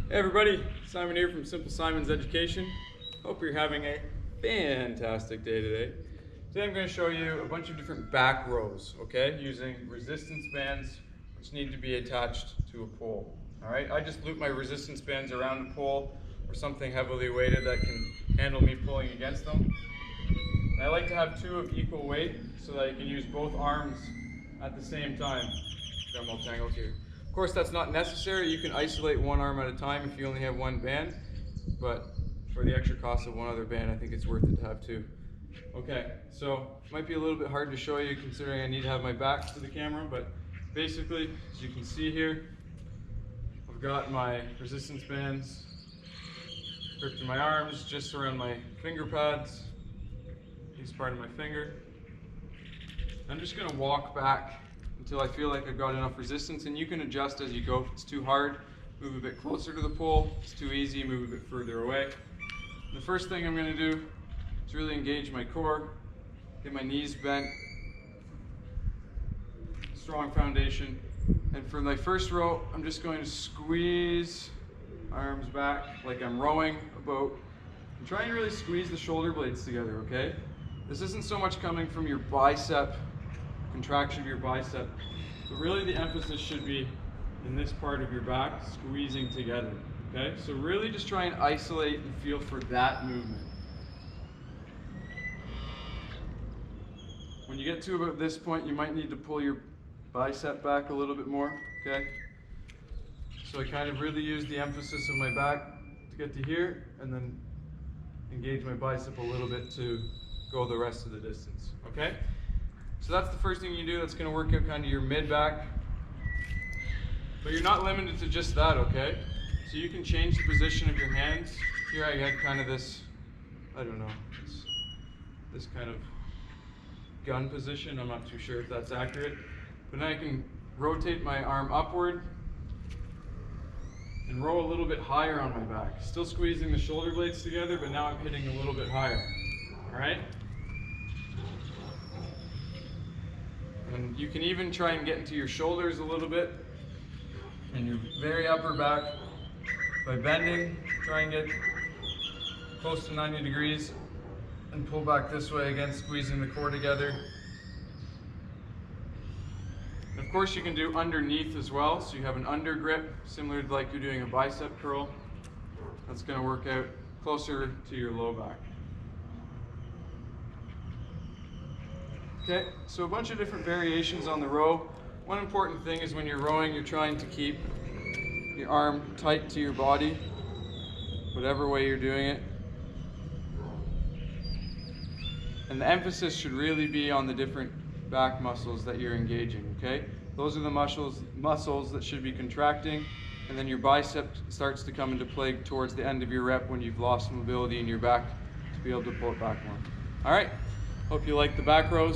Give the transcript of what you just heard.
Hey everybody, Simon here from Simple Simon's Education. Hope you're having a fantastic day today. Today I'm going to show you a bunch of different back rows, okay, using resistance bands which need to be attached to a pole. Alright, I just loop my resistance bands around a pole or something heavily weighted that can handle me pulling against them. And I like to have two of equal weight so that I can use both arms at the same time. I'm all tangled here. Of course, that's not necessary. You can isolate one arm at a time if you only have one band, but for the extra cost of one other band, I think it's worth it to have two. Okay, so it might be a little bit hard to show you considering I need to have my back to the camera, but basically, as you can see here, I've got my resistance bands gripped in my arms, just around my finger pads, this part of my finger. I'm just going to walk back until I feel like I've got enough resistance, and you can adjust as you go. If it's too hard, move a bit closer to the pole. If it's too easy, move a bit further away. The first thing I'm going to do is really engage my core, get my knees bent, strong foundation. And for my first row, I'm just going to squeeze my arms back like I'm rowing a boat. And try and really squeeze the shoulder blades together, okay? This isn't so much coming from your bicep, contraction of your bicep, but really the emphasis should be in this part of your back, squeezing together, okay? So really just try and isolate and feel for that movement. When you get to about this point, you might need to pull your bicep back a little bit more, okay? So I kind of really use the emphasis of my back to get to here, and then engage my bicep a little bit to go the rest of the distance, okay? So that's the first thing you do. That's going to work out kind of your mid-back. But you're not limited to just that, okay? So you can change the position of your hands. Here I had kind of this, I don't know, this kind of gun position. I'm not too sure if that's accurate. But now I can rotate my arm upward and row a little bit higher on my back. Still squeezing the shoulder blades together, but now I'm hitting a little bit higher. All right? And you can even try and get into your shoulders a little bit and your very upper back by bending. Try and get close to 90 degrees and pull back this way, again squeezing the core together. And of course you can do underneath as well, so you have an under grip similar to like you're doing a bicep curl. That's going to work out closer to your low back. Okay, so a bunch of different variations on the row. One important thing is when you're rowing, you're trying to keep your arm tight to your body, whatever way you're doing it. And the emphasis should really be on the different back muscles that you're engaging, okay? Those are the muscles that should be contracting, and then your bicep starts to come into play towards the end of your rep when you've lost mobility in your back to be able to pull it back more. All right, hope you like the back rows.